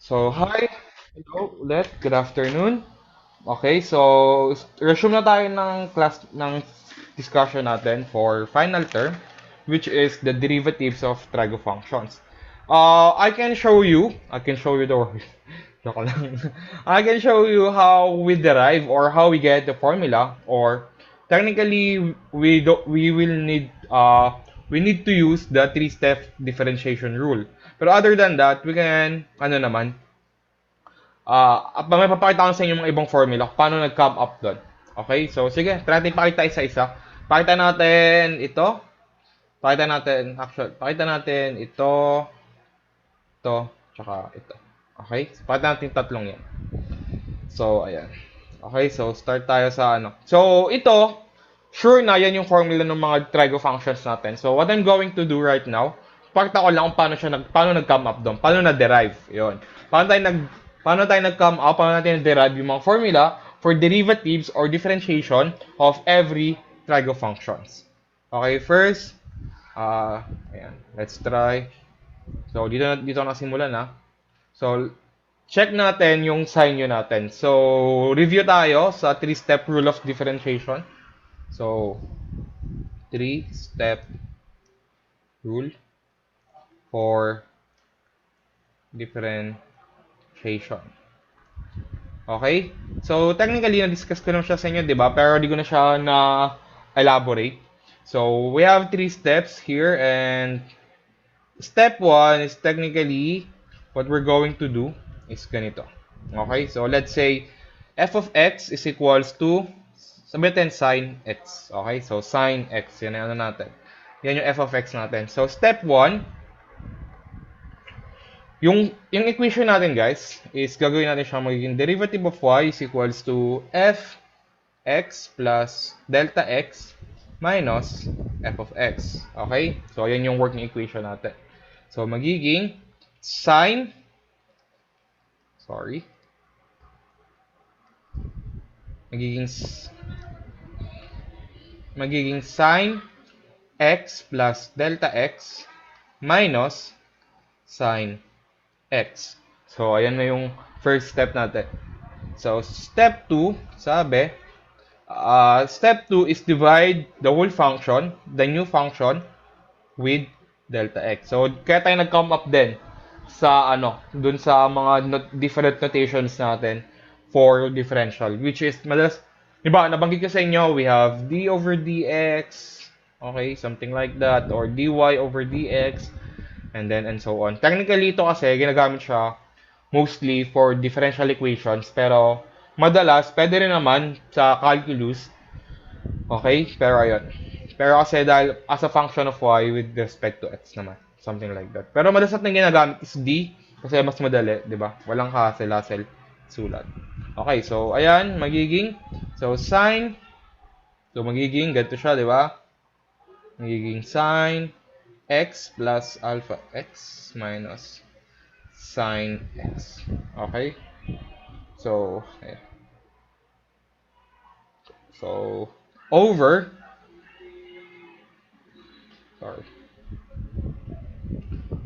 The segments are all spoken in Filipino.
So, hi! Hello ulit. Good afternoon. Okay, so resume na tayo ng discussion natin for final term, which is the derivatives of trigo functions. I can show you the word. Joke lang. I can show you how we derive or how we get the formula, or technically we need to use the three-step differentiation rule. Pero other than that, we can may papakita ko sa inyo mga ibang formula paano nag-come up doon. Okay? So, sige, try natin pakita isa-isa. Pakita natin ito. Pakita natin ito, tsaka ito. Okay? So, pakita natin yung tatlong yan. So, ayan. Okay, so start tayo sa ano. So, ito, sure na yan yung formula ng mga trigo functions natin. So, what I'm going to do right now, pakita ko lang kung paano nag-come up doon, paano na-derive. 'Yon. Paano tayo nag-come up, paano natin na-derive yung mga formula for derivatives or differentiation of every trigo functions. Okay, first, ayan, let's try. So, dito na simulan na. So, check natin yung sign nyo natin. So, review tayo sa three-step rule of differentiation. So, three-step rule for differentiation. Okay? So, technically, na-discuss ko na siya sa inyo, di ba? Pero di ko na siya na-elaborate. So, we have three steps here, and step 1 is technically what we're going to do is ganito. Okay? So, let's say f of x is equals to, sabi natin sine x. Okay? So, sine x. Yan ang ano natin. Yan yung f of x natin. So, step 1, yung equation natin, guys, is gagawin natin siya magiging derivative of y is equals to f x plus delta x minus f of x. Okay? So, yan yung working equation natin. So, magiging sine, sorry, magiging sine x plus delta x minus sine x. So, ayan na yung first step natin. So, step 2, step 2 is divide the whole function, the new function, with delta x. So, kaya tayo nag-come up din sa dun sa mga different notations natin for differential, which is madalas, di ba, nabanggit ko sa inyo, we have d over dx, okay, something like that, or dy over dx, and so on. Technically, ito kasi, ginagamit siya mostly for differential equations, pero madalas, pwede rin naman sa calculus, okay, pero ayun. Pero kasi dahil as a function of y with respect to x naman, something like that. Pero madalas natin ginagamit is d, kasi mas madali, di ba? Walang hassle-hassle sulat. Okay, so ayan, sine, so magiging ganito siya, di ba? Magiging sine x plus alpha x minus sine x. Okay? So, ayan. So, over, sorry,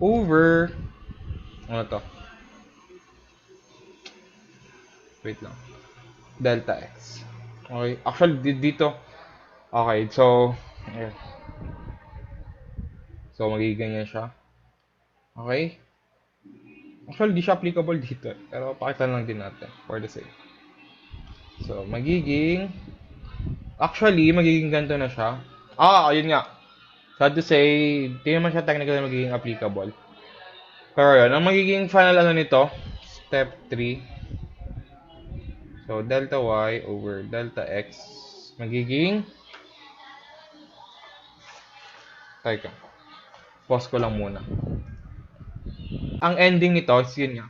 over, ano to? Wait lang. Delta x. Okay, actually, dito, okay, so, ayan. So, magiging ganyan siya. Okay? Actually, di siya applicable dito. Pero, pakita lang din natin for the sake. So, magiging ganito na siya. Ayun nga. Sad to say, di naman siya technically magiging applicable. Pero yun, ang magiging final nito, step 3. So, delta y over delta x, magiging, teka, pause ko lang muna. Ang ending nito is yun nga.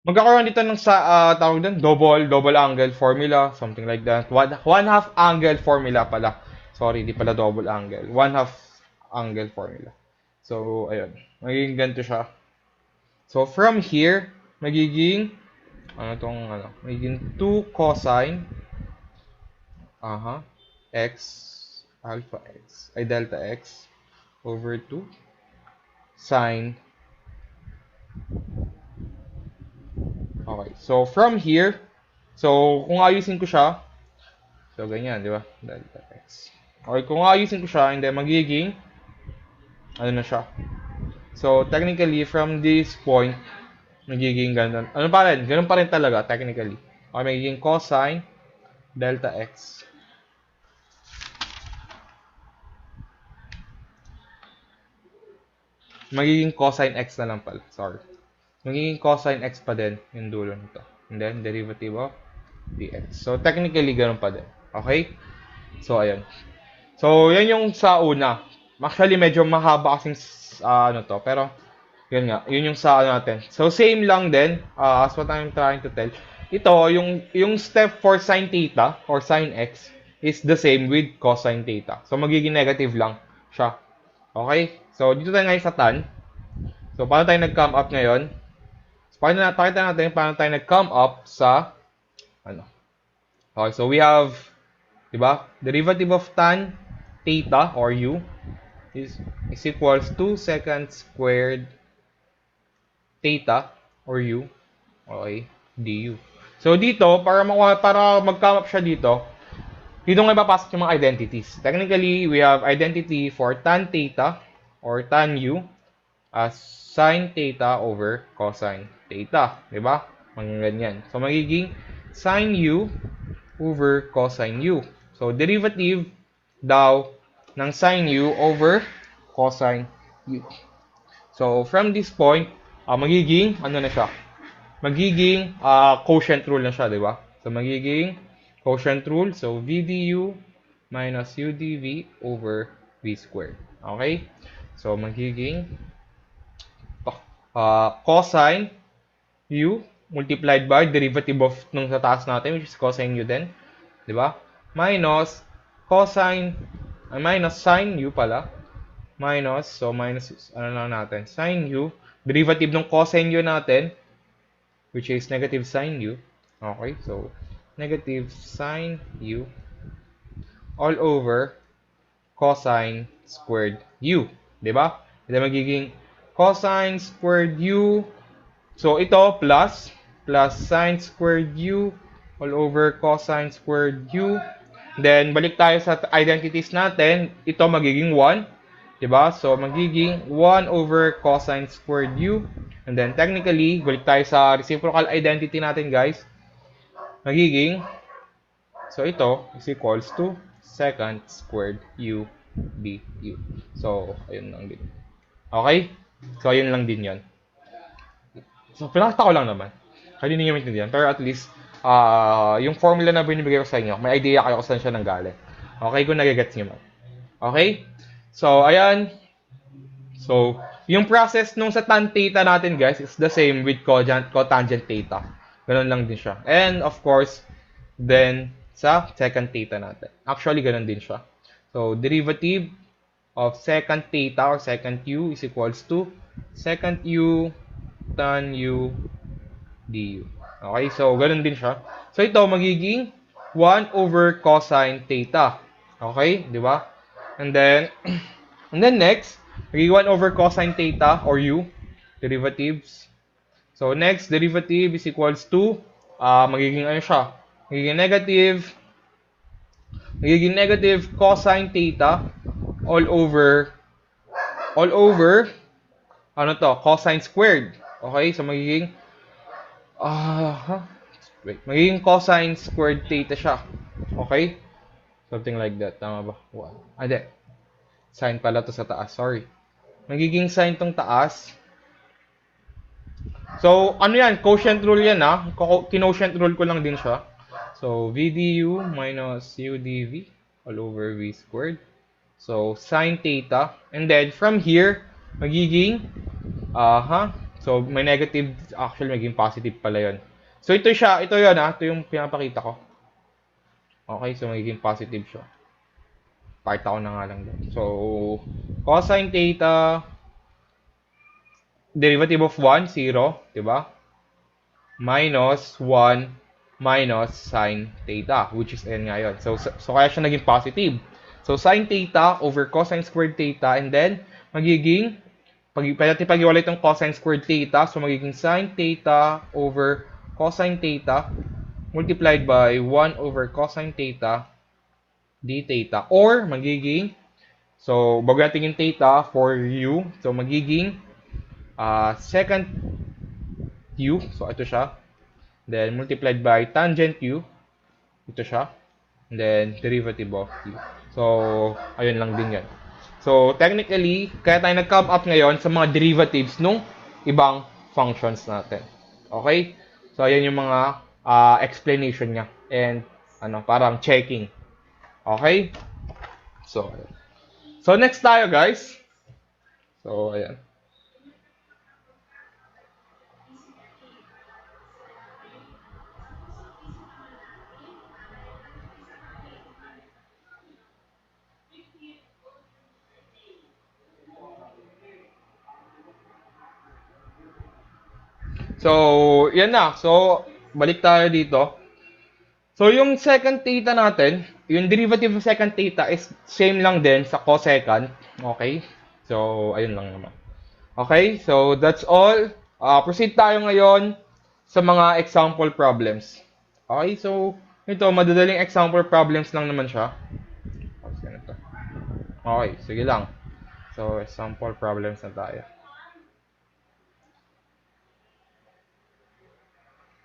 Magkakaroon dito ng tawag doon, double angle formula, something like that. One half angle formula pala. Sorry, di pala double angle. One half angle formula. So, ayun. Magiging ganito siya. So, from here, magiging, magiging 2 cosine, x, alpha x, ay delta x, over 2, sine Okay. So, from here, so, kung ayusin ko siya, so, ganyan, di ba? Delta x. Okay, kung ayusin ko siya, hindi, magiging, ano na siya? So, technically, from this point, magiging ganun. Ano pa rin? Ganun pa rin talaga, technically. Okay, magiging cosine delta x. Magiging cosine x na lang pala. Sorry. Magiging cosine x pa din yung dulo nito. And then, derivative of dx. So, technically, ganun pa din. Okay? So, ayun. So, yan yung sa una. Actually, medyo mahaba kasing ano to. Pero, yun nga. Yun yung sa ano natin. So, same lang din. As what I'm trying to tell. Ito, yung step for sine theta or sine x is the same with cosine theta. So, magiging negative lang siya. Okay? So, dito tayo ngayon sa tan. So, paano tayo nag-come up ngayon? So, pakita natin paano tayo nag-come up sa, ano. Okay, so we have, di ba? Derivative of tan theta or u is equals to secant squared theta or u. Okay, du. So, dito, para mag-come up siya dito nga ipapasok yung mga identities. Technically, we have identity for tan theta or tan u as sine theta over cosine theta. Diba? Mga ganyan. So, magiging sine u over cosine u. So, derivative daw ng sine u over cosine u. So, from this point, magiging, ano na siya? Magiging quotient rule na siya, diba? So, magiging quotient rule. So, v du minus u dv over v squared. Okay? So, magiging cosine u multiplied by derivative of nung sa taas natin, which is cosine u din. Diba? Minus cosine, minus sine u pala. Minus, so minus, ano lang natin, sine u. Derivative ng cosine u natin, which is negative sine u. Okay, so negative sine u all over cosine squared u. Diba? Ito magiging cosine squared u. So, ito plus sine squared u all over cosine squared u. Then, balik tayo sa identities natin. Ito magiging 1. Diba? So, magiging 1 over cosine squared u. And then, technically, balik tayo sa reciprocal identity natin, guys. Magiging, so ito is equals to secant squared u du. So, ayun lang din. Okay? So, ayun lang din yon. So, pinakita ko lang naman. Hindi niyo maintindihan. Pero at least, yung formula na binibigay ko sa inyo, may idea kayo kung saan siya nanggaling. Okay? Kung nagigets niyo man. Okay? So, ayan. So, yung process nung sa tan theta natin, guys, is the same with cotangent theta. Ganun lang din siya. And, of course, then, sa secant theta natin. Actually, ganun din siya. So, derivative of secant theta or secant u is equals to secant u tan u du. Okay, so ganun din siya. So, ito magiging 1 over cosine theta. Okay, di ba? And then next, magiging 1 over cosine theta or u, derivatives. So, next, derivative is equals to, magiging ano siya? Magiging negative cosine theta all over, ano to? Cosine squared. Okay, so magiging, magiging cosine squared theta siya. Okay? Something like that. Tama ba? Hindi. Sine pala to sa taas. Sorry. Magiging sine tong taas. So, ano yan? Quotient rule yan, ha? Quotient rule ko lang din siya. So, v du minus u dv all over v squared. So, sine theta. And then, from here, magiging, so, may negative, actually, magiging positive pala yun. So, ito yun, ha? Ito yung pinapakita ko. Okay, so, magiging positive siya. Pakita ko na nga lang doon. So, cosine theta, derivative of 1, 0, diba? Minus 1 minus sine theta, which is n nga yun. So kaya siya naging positive. So, sine theta over cosine squared theta, and then, magiging, pwede natin pag-iwalay itong cosine squared theta, so magiging sine theta over cosine theta multiplied by 1 over cosine theta d theta. Or, magiging, so, bago natin yung theta for u, so magiging secant u, so ito siya. Then, multiplied by tangent u, ito siya. And then, derivative of u. So, ayun lang din yan. So, technically, kaya tayo nag-come up ngayon sa mga derivatives nung ibang functions natin. Okay? So, ayan yung mga explanation niya. And, parang checking. Okay? So next tayo, guys. So, ayan. So, yan na. So, balik tayo dito. So, yung second theta natin, yung derivative of second theta is same lang din sa cosecant. Okay? So, ayun lang naman. Okay? So, that's all. Proceed tayo ngayon sa mga example problems. Okay? So, ito, madadaling example problems lang naman siya. Okay, sige lang. So, example problems na tayo.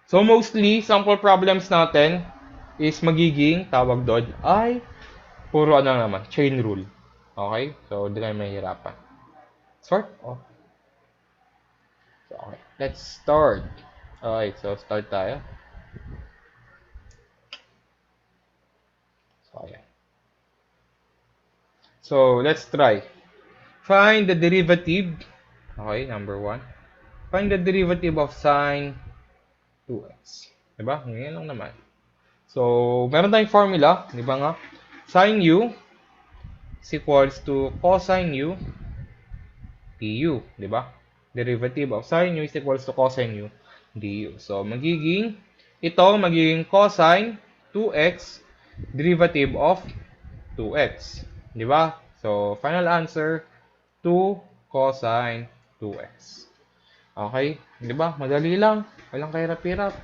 So, mostly, sample problems natin is magiging, tawag doon, ay puro naman, chain rule. Okay? So, hindi kayo mahihirapan. Start? Oh. So, okay. Let's start. Okay, so start tayo. So, ayan. So, let's try. Find the derivative. Okay, number 1. Find the derivative of sine 2x. Diba? Ngayon lang naman. So, meron tayong formula. Diba nga? Sine u is equals to cosine u du. Diba? Derivative of sine u is equals to cosine u du. So, magiging cosine 2x derivative of 2x. Diba? So, final answer, 2 cosine 2x. Okay? Diba? Madali lang. Walang kahirap-hirap.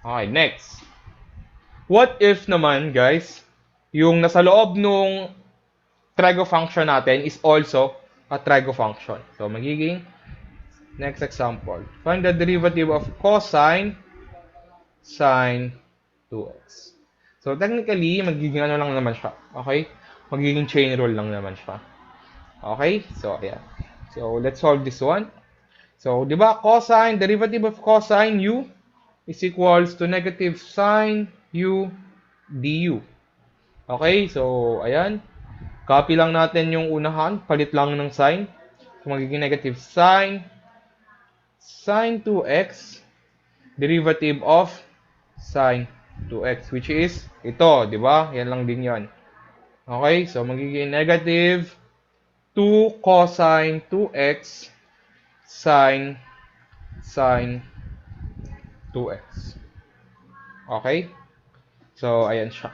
Okay, next. What if naman, guys, yung nasa loob nung trigo function natin is also a trigo function. So, magiging next example. Find the derivative of cosine sine 2x. So, technically, magiging lang naman siya. Okay? Magiging chain rule lang naman siya. Okay? So, ayan. So, let's solve this one. So, di ba, cosine, derivative of cosine u is equals to negative sine u du. Okay, so, ayan. Copy lang natin yung unahan, palit lang ng sign. So, magiging negative sine 2x, derivative of sine 2x, which is ito, di ba? Yan lang din yan. Okay, so, magiging negative 2 cosine 2x sine 2x. Okay? So, ayan siya.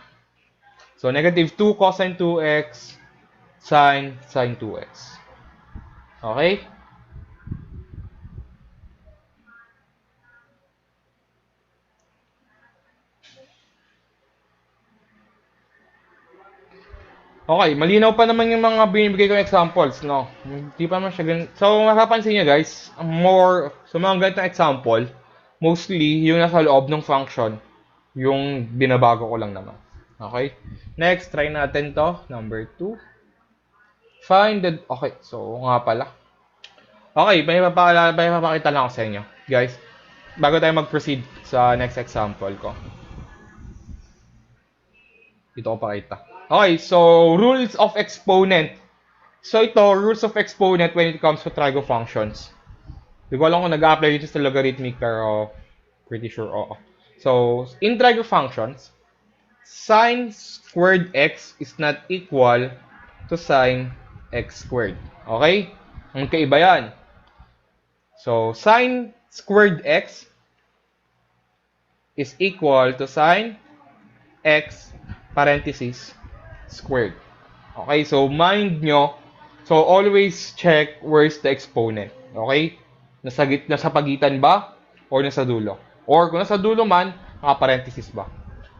So, negative 2 cosine 2x sine 2x. Okay? Okay, malinaw pa naman yung mga binibigay kong examples, no? Hindi pa naman siya ganun. So, mapapansin nyo guys, sa mga ganitong example, mostly, yung nasa loob ng function, yung binabago ko lang naman. Okay? Next, try natin to. Number 2. Find the... Okay, so, nga pala. Okay, may papakita lang ako sa inyo. Guys, bago tayo mag-proceed sa next example ko. Dito ko pakita. Okay, so rules of exponent. So ito, rules of exponent when it comes to trigo functions. Hindi ko alam kung nag-apply dito sa logarithmic, pero pretty sure oo. So, in trigo functions, sine squared x is not equal to sine x squared. Okay? Ang kaiba yan. So, sine squared x is equal to sine x parenthesis squared. Okay, so mind nyo, so always check where's the exponent. Okay? Nasa pagitan ba? Or nasa dulo? Or kung nasa dulo man, naka-parenthesis ba.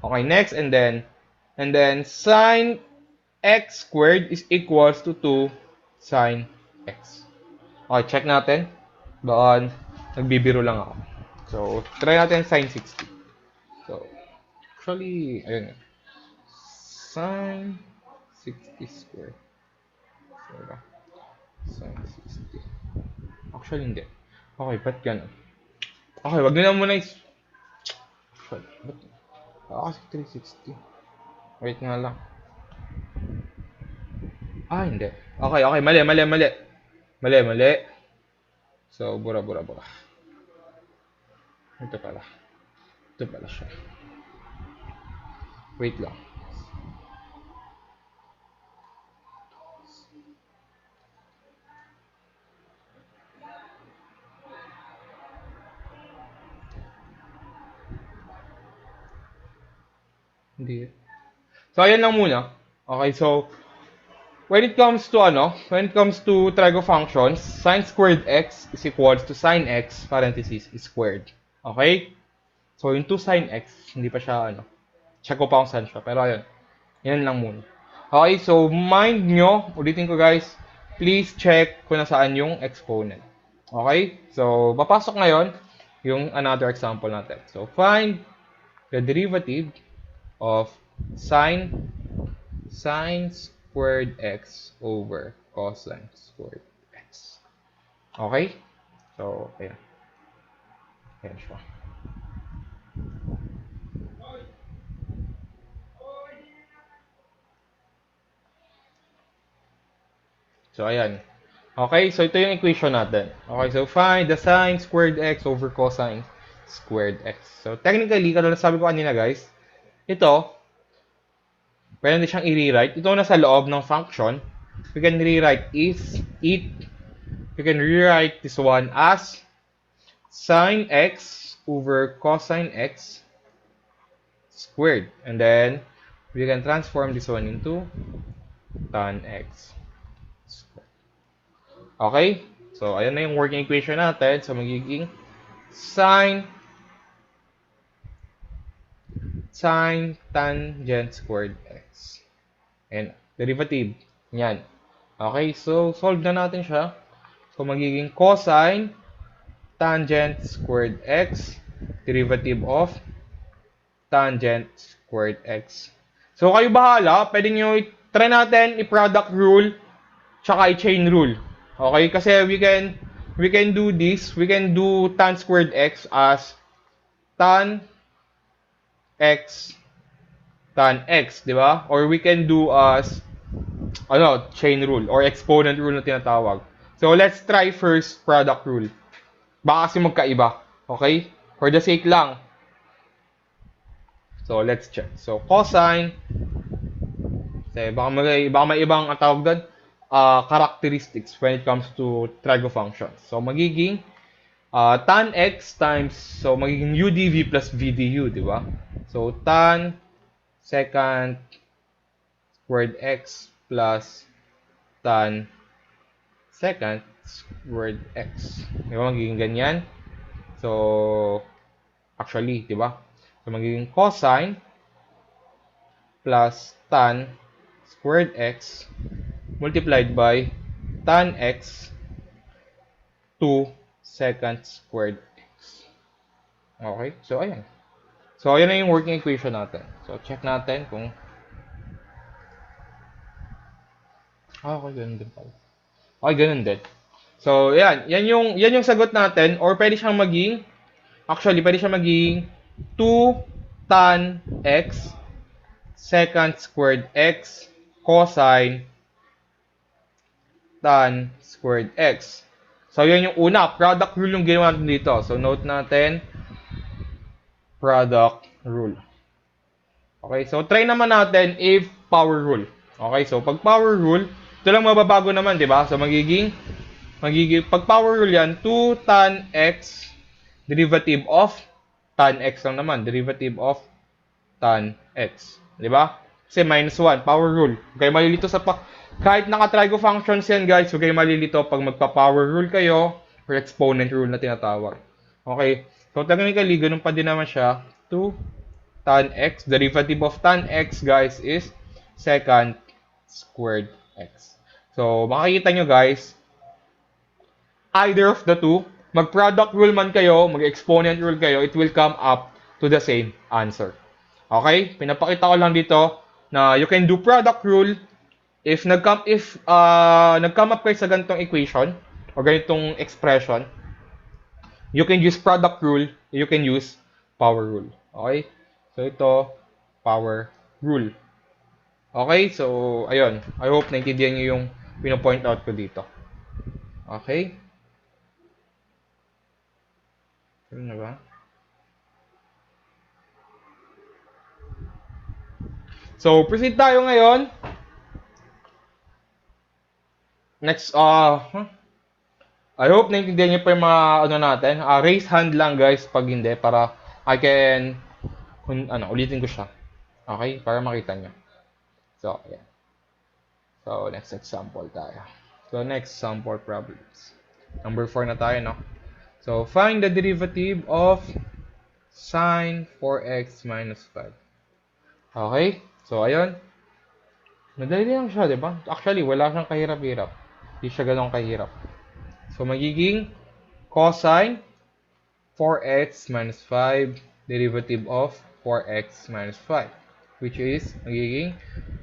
Okay, next, and then sine x squared is equals to 2 sine x. Okay, check natin. Doon, nagbibiro lang ako. So, try natin sine 60. So, actually, ayun. Sine 60 squared. So, sine 60. Actually, hindi. Okay, ba't ganun? Okay, wag nyo na muna actually, ba't? Kasi 360. Wait nga lang. Hindi. Okay, okay, mali. Mali. So, bura. Ito pala. Ito pala siya. Wait lang. Hindi. So, ayan lang muna. Okay, so, when it comes to trigo functions, sine squared x is equals to sine x, parenthesis, is squared. Okay? So, yung 2 sine x, hindi pa siya, check ko pa kung saan siya. Pero, ayun. Yan lang muna. Okay, so, mind nyo, ulitin ko guys, please check kung nasaan yung exponent. Okay? So, papasok ngayon yung another example natin. So, find the derivative of sine squared x over cosine squared x. Okay? So, ayan. Ayan siya. So, ayan. Okay, so ito yung equation natin. Okay, so find the sine squared x over cosine squared x. So, technically, katulad sabi ko kanina guys, ito, pwede siyang i-rewrite. Ito na sa loob ng function. We can rewrite this one as sine x over cosine x squared. And then, we can transform this one into tan x squared. Okay? So, ayan na yung working equation natin. So, magiging sine tangent squared x. And derivative. Yan. Okay, so solve na natin siya. So magiging cosine tangent squared x, derivative of tangent squared x. So kayo bahala, pwede nyo try natin i-product rule tsaka i-chain rule. Okay, kasi we can do this, we can do tan squared x as tan x, di ba? Or we can do as chain rule or exponent rule na tinatawag. So let's try first product rule. Baka kasi magkaiba, okay? For the sake lang. So let's check. So cosine, kasi baka may ibang tawag doon, characteristics when it comes to trigo functions. So magiging tan x times, so magiging udv plus vdu, di ba? So tan secant squared x plus tan secant squared x. Di ba? Magiging ganyan. So, actually, di ba? So, magiging cosine plus tan squared x multiplied by tan x 2 secant squared x. Okay? So, ayan. So, ayan na yung working equation natin. So, check natin kung okay, ganun din pala. Okay, ganun din. So, yan. Yan yung sagot natin. Or pwede siyang maging, actually, pwede siyang maging 2 tan x secant squared x cosine tan squared x. So, yan yung una. Product rule yung ginawa natin dito. So, note natin, product rule. Okay, so try naman natin if power rule. Okay, so pag power rule, ito lang mababago naman, di ba? So magiging pag power rule yan, 2 tan x derivative of tan x lang naman, derivative of tan x, di ba? Kasi minus 1, power rule. Okay, malilito sa kahit naka-trigo functions yan, guys, okay, malilito pag magpa-power rule kayo or exponent rule na tinatawag. Okay, so So, technically, ganun pa din naman siya. 2 tan x. Derivative of tan x, guys, is secant squared x. So, makikita nyo, guys, either of the two, mag-product rule man kayo, mag-exponent rule kayo, it will come up to the same answer. Okay? Pinapakita ko lang dito na you can do product rule if nag-come up kayo sa ganitong equation o ganitong expression, you can use product rule, you can use power rule. Okay? So ito, power rule. Okay? So ayun, I hope naintindihan niyo yung pino-point out ko dito. Okay? Ano na ba? So, proceed tayo ngayon. Next, I hope naintindihan niyo pa yung mga ano natin. Raise hand lang guys pag hindi para I can ulitin ko siya. Okay? Para makita niyo. So, ayan. So, next example tayo. So, next sample problems. Number 4 na tayo, no? So, find the derivative of sine 4x minus 5. Okay? So, ayun. Madali lang siya, di ba? Actually, wala siyang kahirap-hirap. Hindi siya ganun kahirap. So, magiging cosine 4x minus 5 derivative of 4x minus 5. Which is, magiging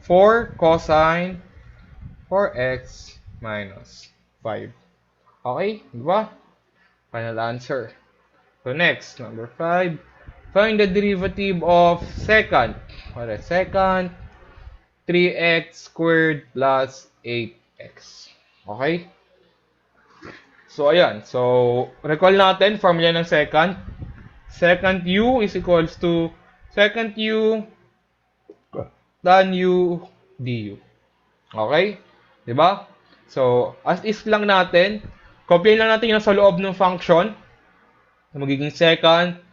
4 cosine 4x minus 5. Okay? Di ba? Final answer. So, next, number 5. Find the derivative of secant. What is secant? 3x squared plus 8x. Okay? So, ayan. So, recall natin, formula ng secant. Secant u is equals to secant u tan u du. Okay? Diba? So, as is lang natin, copy lang natin yung sa loob ng function. Magiging secant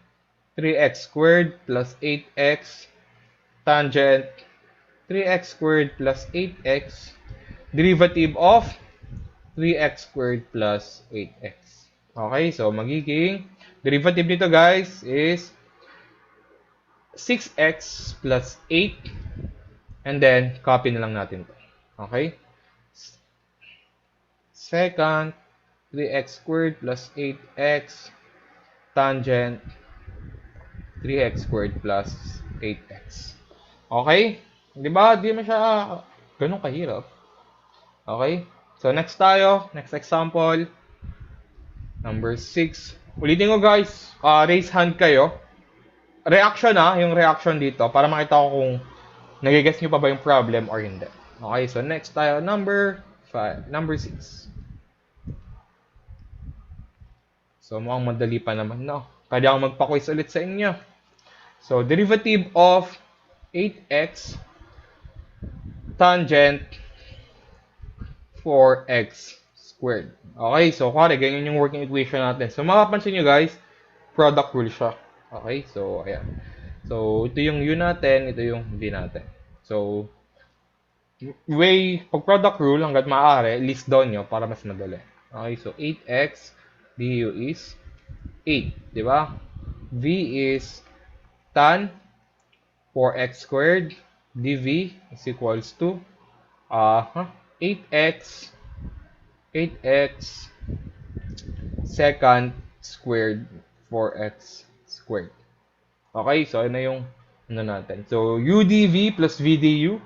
3x squared plus 8x tangent 3x squared plus 8x derivative of 3x squared plus 8x. Okay, so magiging derivative nito guys is 6x plus 8 and then copy na lang natin to. Okay? Secant 3x squared plus 8x tangent 3x squared plus 8x. Okay? Di ba? Di man siya ganun kahirap. Okay? So, next tayo. Next example. Number 6. Ulitin ko guys. Raise hand kayo. Reaction yung reaction dito para makita ko kung nagigets nyo pa ba yung problem or hindi. Okay? So, next tayo. Number 5. Number 6. So, mukhang madali pa naman, no? Pwede akong magpa-quiz ulit sa inyo. So, derivative of 8x tangent 4x squared. Okay, so kare, ganyan yung working equation natin. So, makapansin nyo guys, product rule siya. Okay, so, ayan. So, ito yung u natin, ito yung v natin. So, pag product rule, hanggat maaari, list down nyo para mas madali. Okay, so 8x du is 8, di ba? V is tan 4x squared dv is equals to 8x secant squared 4x squared. Okay, so ano yung ano natin? So udv plus vdu,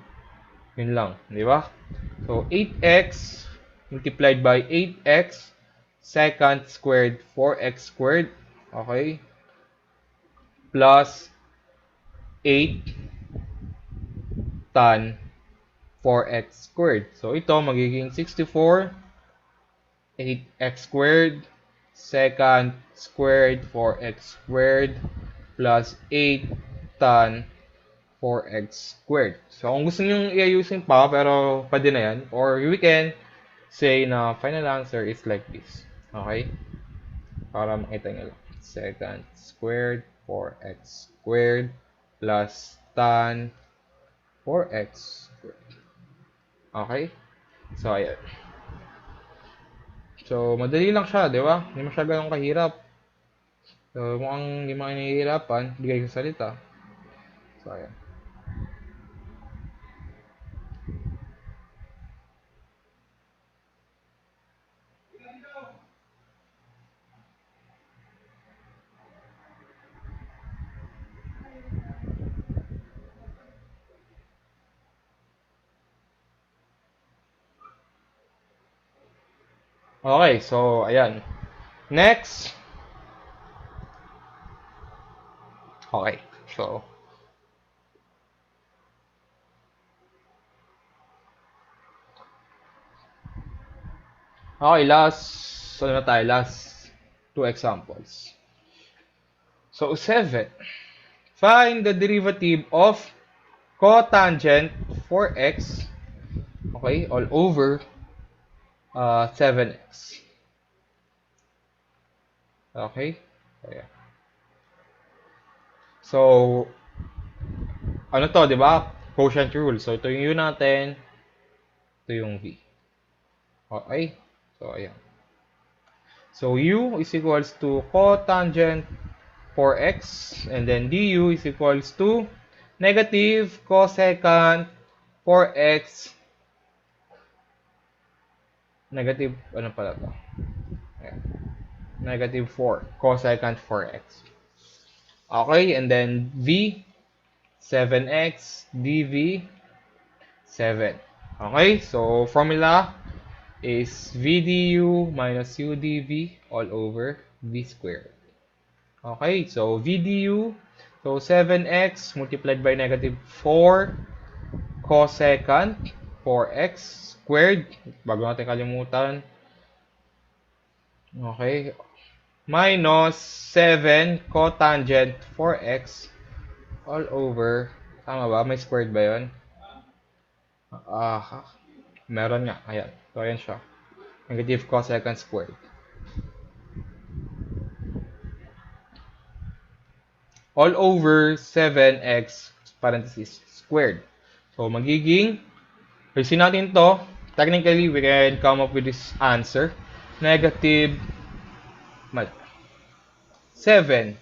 yun lang, di ba? So 8x multiplied by 8x secant squared 4x squared, okay, plus 8 tan 4x squared. So, ito magiging 64 8x squared secant squared 4x squared plus 8 tan 4x squared. So, kung gusto nyo i-ayusin pa, pero pwede na yan. Or we can say na final answer is like this. Okay? Para makita nyo lang. Secant squared 4x squared plus tan 4x squared. Okay? So, ayan. So, madali lang siya, di ba? Hindi mo siya ganun kahirap. So, mukhang hindi mga nahihirapan. Hindi kayo salita. So, ayan. Okay, so, ayan. Next. Okay, so, okay, ano na tayo? Last two examples. So, 7. Find the derivative of cotangent 4x, okay, all over 7x. Okay? Ayan. So, ano to, di ba? Quotient rule. So, ito yung U natin, ito yung V. Okay? So, ayan. So, U is equals to cotangent 4x, and then du is equals to negative cosecant 4x, negative, ano pala to? Ayan. Negative 4, cosecant 4x. Okay, and then V, 7x, dv, 7. Okay, so formula is v du minus u dv all over v squared. Okay, so v du, so 7x multiplied by negative 4 cosecant 4x squared, bago natin kalimutan. Okay, minus 7 cotangent 4x all over, tama ba? May squared ba yun? Meron nga. Ayan. So, ayan siya. Negative cosecant squared. All over 7x parenthesis squared. So, magiging, ayusin natin to. Technically, we can come up with this answer. Negative 7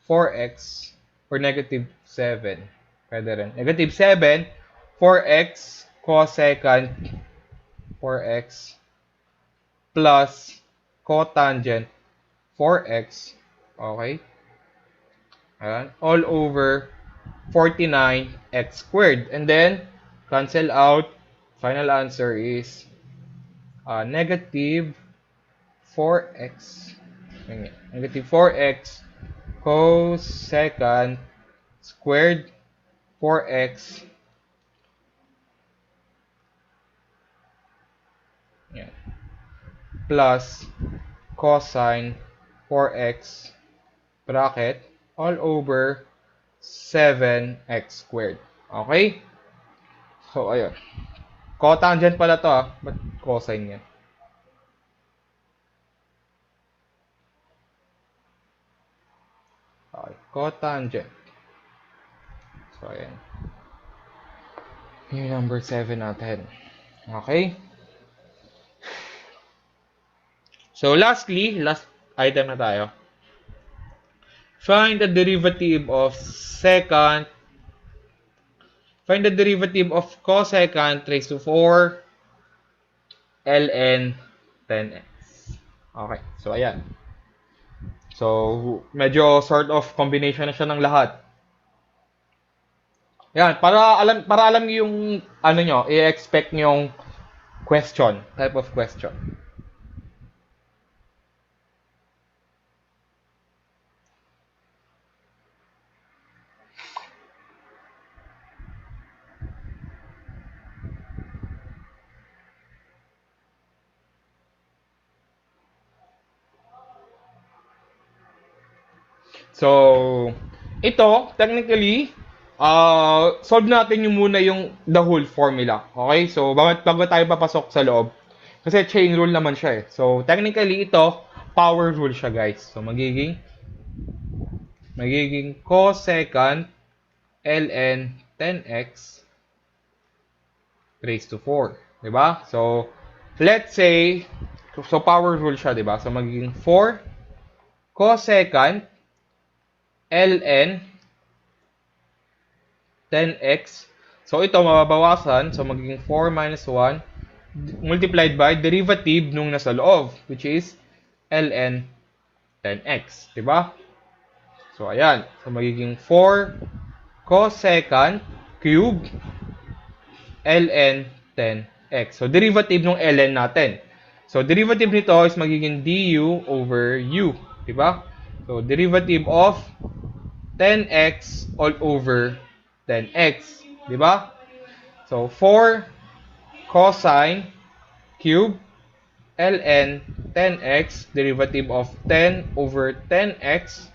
4x or negative 7. Pwede rin. Negative 7 4x cosecant 4x plus cotangent 4x. Okay? Ayan. All over 49x squared. And then, cancel out. Final answer is negative 4x. Negative 4x cosecant squared 4x. Yan. Plus cosine 4x bracket all over 7x squared. Okay? So, ayun. Cotangent pala to Ba't cosine yan? Okay. Cotangent. So, ayan. Yung number 7 natin. Okay? So, lastly, last item na tayo. Find the derivative of cosecant raised to 4 ln 10x. Okay, so ayan. So, medyo sort of combination na siya ng lahat. Yan, para alam niyo yung ano nyo, i-expect niyo yung question, type of question. So, ito, technically, solve natin yung muna yung the whole formula. Okay? So, bago tayo papasok sa loob, kasi chain rule naman siya eh. So, technically, ito, power rule siya, guys. So, magiging cosecant ln 10x raised to 4. Diba? So, let's say, so power rule siya, diba? So, magiging 4 cosecant ln 10x. So, ito mababawasan. So, magiging 4 minus 1 multiplied by derivative nung nasa loob, which is ln 10x. Diba? So, ayan. So, magiging 4 cosecant cube ln 10x. So, derivative ng ln natin. So, derivative nito is magiging du over u. Diba? So, derivative of 10x all over 10x. Diba? So, 4 cosine cube ln 10x, derivative of 10 over 10x.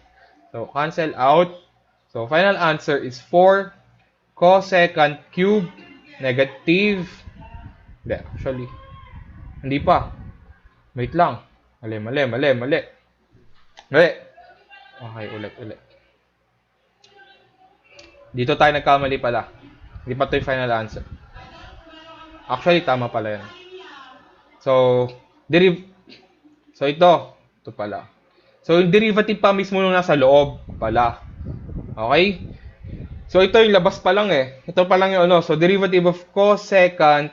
So, cancel out. So, final answer is 4 cosecant cube negative. Hindi, actually. Hindi pa. Wait lang. Mali. Mali. Okay, ulit. Dito tayo nagkamali pala. Hindi pa ito yung final answer. Actually, tama pala yan. So, so ito. Ito pala. So, yung derivative pa mismo nung nasa loob pala. Okay? So, ito yung labas pa lang eh. Ito pa lang yung ano. So, derivative of cosecant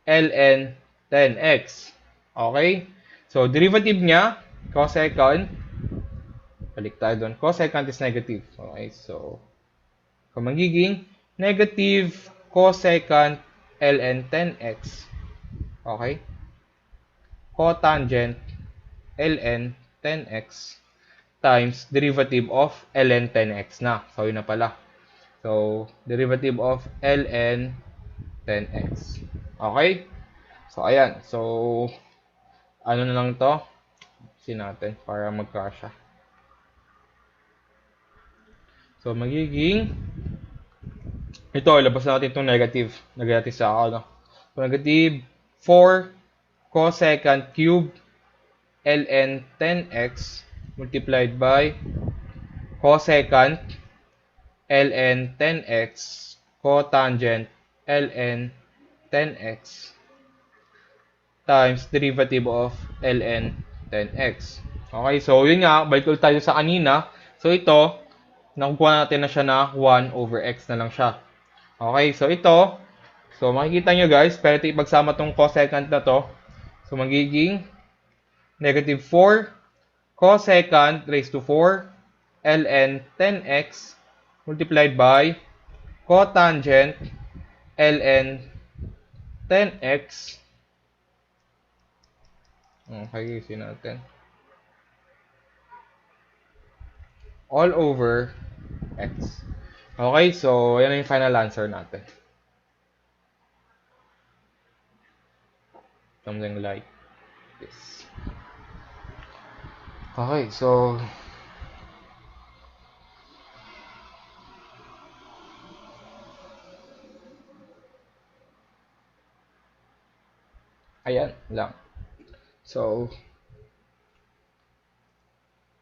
ln 10x. Okay? So, derivative niya, cosecant, balik tayo doon. Cosecant is negative. Okay? So, magiging negative cosecant ln 10x. Okay? Cotangent ln 10x times derivative of ln 10x na. So, yun na pala. So, derivative of ln 10x. Okay? So, ayan. So, ano na lang to? Sin natin para magkasya. So, magiging ito, labas natin itong negative. Negative sa ano. So, negative 4 cosecant cube ln 10x multiplied by cosecant ln 10x cotangent ln 10x times derivative of ln 10x. Okay, so yun nga, balik ulit tayo sa kanina. So ito, nakukuha natin na siya na 1 over x na lang siya. Okay, so ito, so makikita nyo guys, pero ito ipagsama tong cosecant na to. So magiging negative 4 cosecant raised to 4 ln 10x multiplied by cotangent ln 10x. Okay, isin natin. All over x. Okay, so yan yung final answer natin. Something like this. Okay, so ayan lang. So